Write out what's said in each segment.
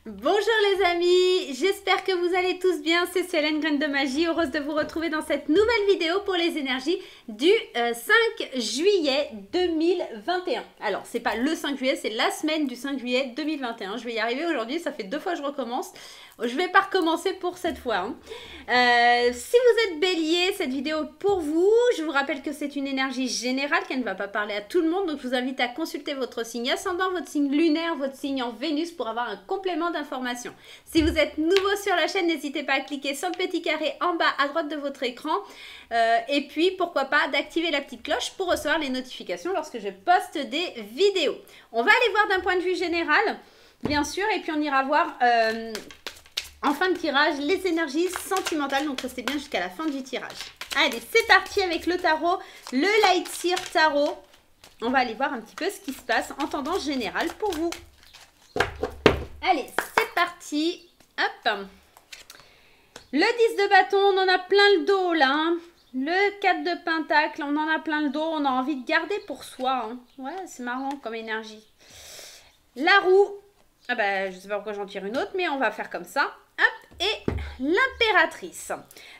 Bonjour les amis, j'espère que vous allez tous bien, c'est Célène Graine de Magie, heureuse de vous retrouver dans cette nouvelle vidéo pour les énergies du 5 juillet 2021. Alors, c'est pas le 5 juillet, c'est la semaine du 5 juillet 2021. Je vais y arriver aujourd'hui, ça fait 2 fois que je recommence. Je vais pas recommencer pour cette fois. Hein. Si vous êtes bélier, cette vidéo est pour vous. Je vous rappelle que c'est une énergie générale, qu'elle ne va pas parler à tout le monde. Donc je vous invite à consulter votre signe ascendant, votre signe lunaire, votre signe en Vénus pour avoir un complément d'information. Si vous êtes nouveau sur la chaîne, n'hésitez pas à cliquer sur le petit carré en bas à droite de votre écran. Et puis pourquoi pas d'activer la petite cloche pour recevoir les notifications lorsque je poste des vidéos. On va aller voir d'un point de vue général, bien sûr, et puis on ira voir... en fin de tirage, les énergies sentimentales, donc restez bien jusqu'à la fin du tirage. Allez, c'est parti avec le tarot, le Lightseer Tarot. On va aller voir un petit peu ce qui se passe en tendance générale pour vous. Allez, c'est parti. Hop. Le 10 de bâton, on en a plein le dos là. Hein. Le 4 de pentacle, on en a plein le dos. On a envie de garder pour soi. Hein. Ouais, c'est marrant comme énergie. La roue. Ah bah, je ne sais pas pourquoi j'en tire une autre, mais on va faire comme ça. Hop, et l'impératrice.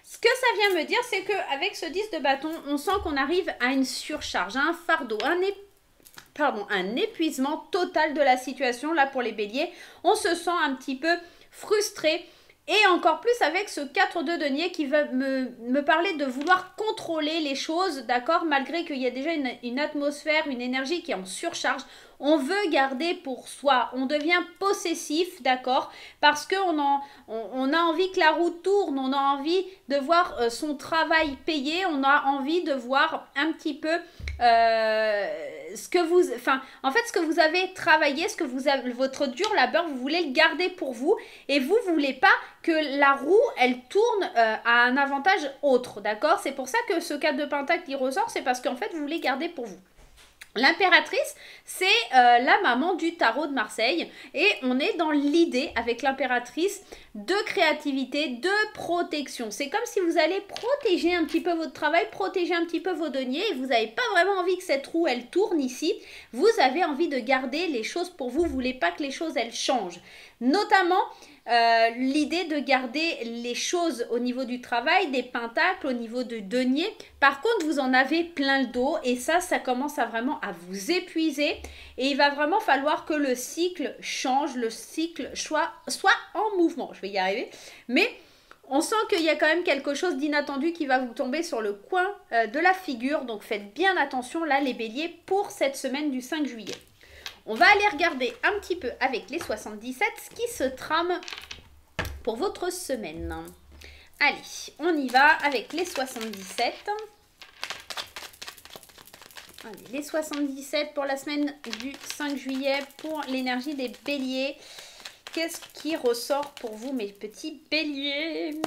Ce que ça vient me dire, c'est qu'avec ce 10 de bâton, on sent qu'on arrive à une surcharge, à un fardeau, un épuisement total de la situation. Là, pour les béliers, on se sent un petit peu frustré. Et encore plus avec ce 4 de denier qui va me parler de vouloir contrôler les choses, d'accord, malgré qu'il y a déjà une atmosphère, une énergie qui est en surcharge. On veut garder pour soi, on devient possessif, d'accord, parce qu'on on a envie que la roue tourne, on a envie de voir son travail payé, on a envie de voir un petit peu ce que vous avez travaillé, ce que vous avez, votre dur labeur, vous voulez le garder pour vous et vous voulez pas que la roue, elle tourne à un avantage autre, d'accord? C'est pour ça que ce 4 de pentacle qui ressort, c'est parce qu'en fait, vous voulez garder pour vous. L'impératrice, c'est la maman du tarot de Marseille et on est dans l'idée avec l'impératrice de créativité, de protection. C'est comme si vous allez protéger un petit peu votre travail, protéger un petit peu vos deniers et vous n'avez pas vraiment envie que cette roue, elle tourne ici. Vous avez envie de garder les choses pour vous, vous ne voulez pas que les choses, elles changent. Notamment, l'idée de garder les choses au niveau du travail, des pentacles, au niveau du denier. Par contre, vous en avez plein le dos et ça commence à vraiment à vous épuiser et il va vraiment falloir que le cycle change, le cycle soit en mouvement. Je vais y arriver, mais on sent qu'il y a quand même quelque chose d'inattendu qui va vous tomber sur le coin de la figure, donc faites bien attention là les béliers pour cette semaine du 5 juillet. On va aller regarder un petit peu avec les 77 ce qui se trame pour votre semaine. Allez, on y va avec les 77. Allez, les 77 pour la semaine du 5 juillet pour l'énergie des béliers. Qu'est-ce qui ressort pour vous, mes petits béliers?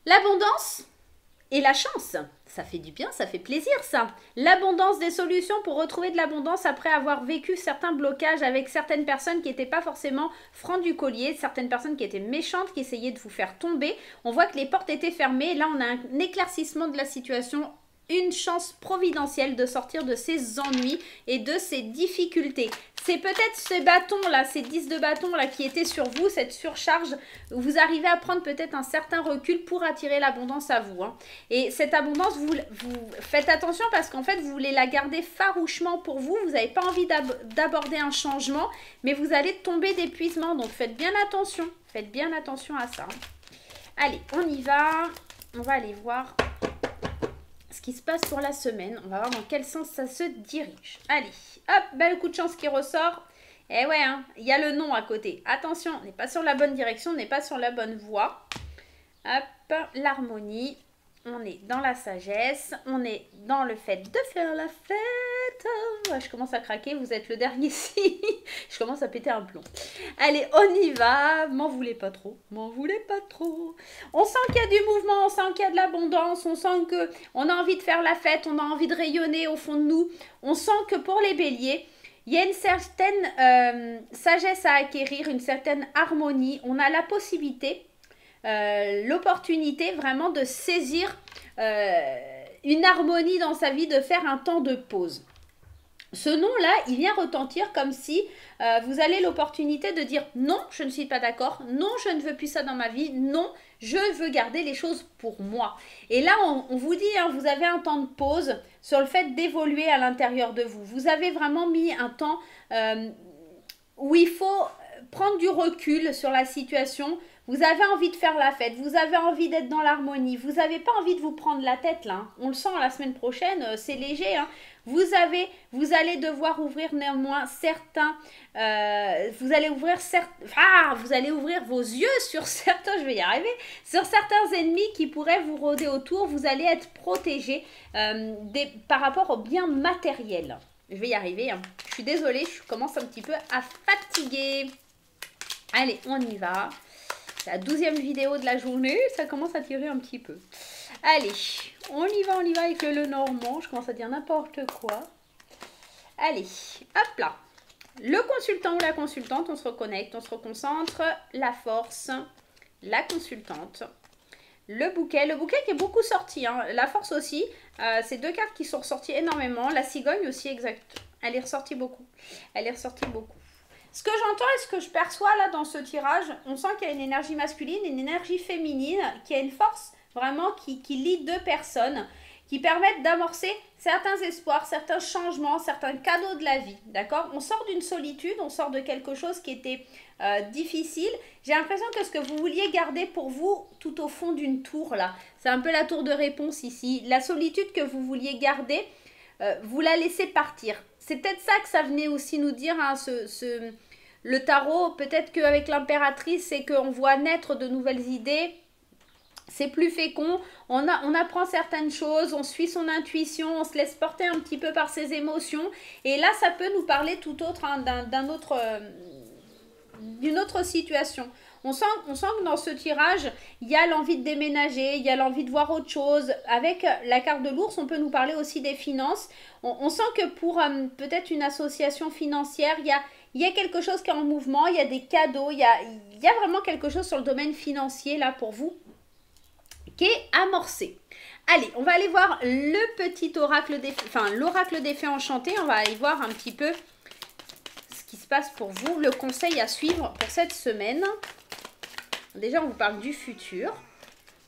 L'abondance et la chance. Ça fait du bien, ça fait plaisir ça. L'abondance des solutions pour retrouver de l'abondance après avoir vécu certains blocages avec certaines personnes qui n'étaient pas forcément francs du collier, certaines personnes qui étaient méchantes, qui essayaient de vous faire tomber. On voit que les portes étaient fermées. Là, on a un éclaircissement de la situation. Une chance providentielle de sortir de ces ennuis et de ces difficultés. C'est peut-être ces bâtons-là, ces 10 de bâtons-là qui étaient sur vous, cette surcharge. Vous arrivez à prendre peut-être un certain recul pour attirer l'abondance à vous. Hein. Et cette abondance, vous faites attention parce qu'en fait, vous voulez la garder farouchement pour vous. Vous n'avez pas envie d'aborder un changement, mais vous allez tomber d'épuisement. Donc, faites bien attention. Faites bien attention à ça. Allez, on y va. On va aller voir ce qui se passe pour la semaine. On va voir dans quel sens ça se dirige. Allez, hop, bel coup de chance qui ressort. Eh ouais, hein, il y a le nom à côté. Attention, on n'est pas sur la bonne direction, on n'est pas sur la bonne voie. Hop, l'harmonie. On est dans la sagesse. On est dans le fait de faire la fête. Ouais, je commence à craquer, vous êtes le dernier si. Je commence à péter un plomb. Allez, on y va. M'en voulez pas trop. M'en voulez pas trop. On sent qu'il y a du mouvement, on sent qu'il y a de l'abondance, on sent qu'on a envie de faire la fête, on a envie de rayonner au fond de nous. On sent que pour les béliers, il y a une certaine sagesse à acquérir, une certaine harmonie. On a la possibilité, l'opportunité vraiment de saisir une harmonie dans sa vie, de faire un temps de pause. Ce nom-là, il vient retentir comme si vous avez l'opportunité de dire non, je ne suis pas d'accord, non, je ne veux plus ça dans ma vie, non, je veux garder les choses pour moi. Et là, on vous dit, hein, vous avez un temps de pause sur le fait d'évoluer à l'intérieur de vous. Vous avez vraiment mis un temps où il faut prendre du recul sur la situation. Vous avez envie de faire la fête, vous avez envie d'être dans l'harmonie, vous n'avez pas envie de vous prendre la tête là. Hein. On le sent la semaine prochaine, c'est léger. Hein. Vous allez devoir ouvrir néanmoins certains, vous allez ouvrir vos yeux sur certains, je vais y arriver, sur certains ennemis qui pourraient vous rôder autour. Vous allez être protégé par rapport au bien matériel. Je vais y arriver. Hein. Je suis désolée, je commence un petit peu à fatiguer. Allez, on y va. C'est la 12e vidéo de la journée, ça commence à tirer un petit peu. Allez, on y va avec le Lenormand. Je commence à dire n'importe quoi. Allez, hop là. Le consultant ou la consultante, on se reconnecte, on se reconcentre. La force, la consultante. Le bouquet qui est beaucoup sorti. Hein. La force aussi, c'est 2 cartes qui sont ressorties énormément. La cigogne aussi, exact. Elle est ressortie beaucoup. Ce que j'entends et ce que je perçois là dans ce tirage, on sent qu'il y a une énergie masculine, une énergie féminine, qui a une force vraiment qui lie 2 personnes, qui permettent d'amorcer certains espoirs, certains changements, certains cadeaux de la vie, d'accord? On sort d'une solitude, on sort de quelque chose qui était difficile. J'ai l'impression que ce que vous vouliez garder pour vous, tout au fond d'une tour là, c'est un peu la tour de réponse ici. La solitude que vous vouliez garder, vous la laissez partir. C'est peut-être ça que ça venait aussi nous dire, hein, le tarot. Peut-être qu'avec l'impératrice, c'est qu'on voit naître de nouvelles idées. C'est plus fécond, on apprend certaines choses, on suit son intuition, on se laisse porter un petit peu par ses émotions. Et là, ça peut nous parler tout autre, hein, d'une autre situation. On sent que dans ce tirage, il y a l'envie de déménager, il y a l'envie de voir autre chose. Avec la carte de l'ours, on peut nous parler aussi des finances. On sent que pour peut-être une association financière, il y a quelque chose qui est en mouvement, il y a des cadeaux, il y a vraiment quelque chose sur le domaine financier là pour vous qui est amorcé. Allez, on va aller voir le petit oracle des fées, enfin l'oracle des fées enchantées. On va aller voir un petit peu ce qui se passe pour vous, le conseil à suivre pour cette semaine. Déjà, on vous parle du futur.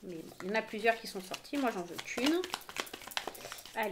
Mais bon, il y en a plusieurs qui sont sortis, moi j'en veux qu'une. Allez,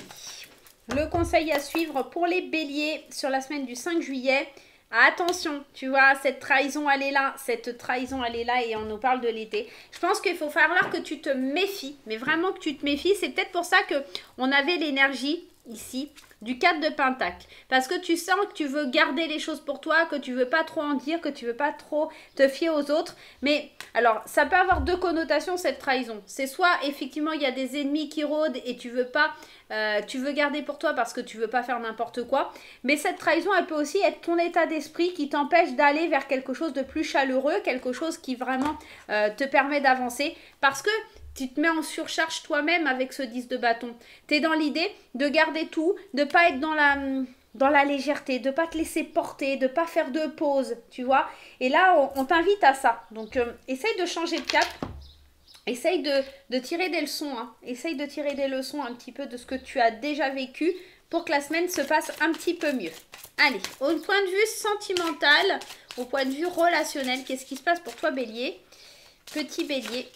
le conseil à suivre pour les béliers sur la semaine du 5 juillet. Attention, tu vois, cette trahison, elle est là. Cette trahison, elle est là et on nous parle de l'été. Je pense qu'il faut falloir que tu te méfies, mais vraiment que tu te méfies. C'est peut-être pour ça qu'on avait l'énergie ici du 4 de Pentacle. Parce que tu sens que tu veux garder les choses pour toi, que tu veux pas trop en dire, que tu veux pas trop te fier aux autres. Mais alors, ça peut avoir 2 connotations cette trahison. C'est soit effectivement il y a des ennemis qui rôdent et tu veux pas... tu veux garder pour toi parce que tu veux pas faire n'importe quoi. Mais cette trahison, elle peut aussi être ton état d'esprit qui t'empêche d'aller vers quelque chose de plus chaleureux, quelque chose qui vraiment te permet d'avancer. Parce que tu te mets en surcharge toi-même avec ce 10 de bâton. Tu es dans l'idée de garder tout, de ne pas être dans la légèreté, de ne pas te laisser porter, de ne pas faire de pause, tu vois. Et là, on t'invite à ça. Donc, essaye de changer de cap. Essaye de tirer des leçons, hein. Essaye de tirer des leçons un petit peu de ce que tu as déjà vécu pour que la semaine se passe un petit peu mieux. Allez, au point de vue sentimental, au point de vue relationnel, qu'est-ce qui se passe pour toi, Bélier? Petit Bélier,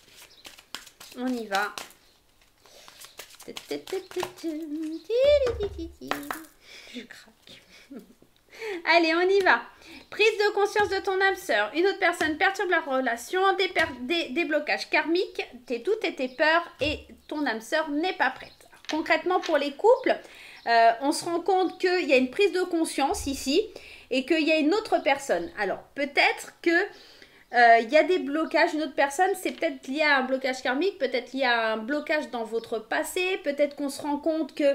on y va. Je craque. Allez, on y va. Prise de conscience de ton âme sœur. Une autre personne perturbe la relation, des blocages karmiques, tes doutes et tes peurs, et ton âme sœur n'est pas prête. Alors, concrètement, pour les couples, on se rend compte qu'il y a une prise de conscience ici et qu'il y a une autre personne. Alors, peut-être que il y a des blocages, une autre personne, c'est peut-être lié à un blocage karmique, peut-être lié à un blocage dans votre passé, peut-être qu'on se rend compte que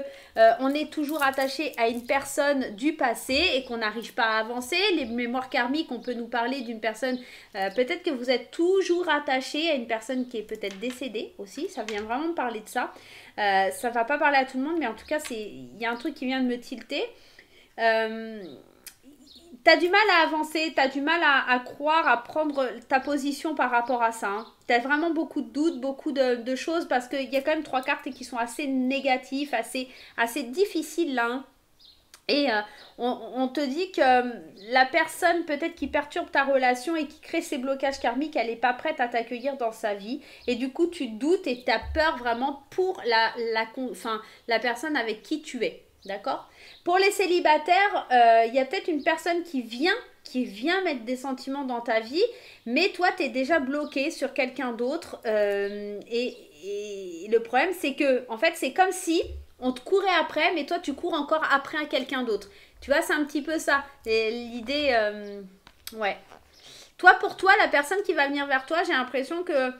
on est toujours attaché à une personne du passé et qu'on n'arrive pas à avancer. Les mémoires karmiques, on peut nous parler d'une personne, peut-être que vous êtes toujours attaché à une personne qui est peut-être décédée aussi, ça vient vraiment me parler de ça. Ça va pas parler à tout le monde, mais en tout cas, il y a un truc qui vient de me tilter. T'as du mal à avancer, t'as du mal à croire, à prendre ta position par rapport à ça. Hein. T'as vraiment beaucoup de doutes, beaucoup de choses parce qu'il y a quand même 3 cartes qui sont assez négatives, assez difficiles là. Hein. Et on te dit que la personne peut-être qui perturbe ta relation et qui crée ces blocages karmiques, elle n'est pas prête à t'accueillir dans sa vie. Et du coup, tu doutes et tu as peur vraiment pour la personne avec qui tu es. D'accord? Pour les célibataires, il y a peut-être une personne qui vient mettre des sentiments dans ta vie, mais toi, tu es déjà bloqué sur quelqu'un d'autre. Et le problème, c'est que, en fait, c'est comme si on te courait après, mais toi, tu cours encore après quelqu'un d'autre. Tu vois, c'est un petit peu ça. L'idée, ouais. Toi, pour toi, la personne qui va venir vers toi, j'ai l'impression que,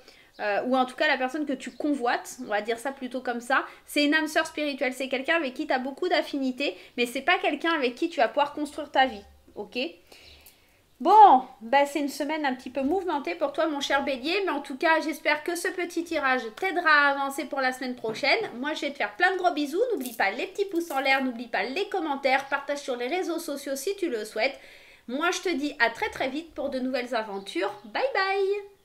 ou en tout cas la personne que tu convoites, on va dire ça plutôt comme ça, c'est une âme sœur spirituelle. C'est quelqu'un avec qui tu as beaucoup d'affinités, mais c'est pas quelqu'un avec qui tu vas pouvoir construire ta vie. Ok? Bon, bah c'est une semaine un petit peu mouvementée pour toi mon cher bélier, mais en tout cas j'espère que ce petit tirage t'aidera à avancer pour la semaine prochaine. Moi je vais te faire plein de gros bisous, n'oublie pas les petits pouces en l'air, n'oublie pas les commentaires, partage sur les réseaux sociaux si tu le souhaites. Moi je te dis à très très vite pour de nouvelles aventures, bye bye.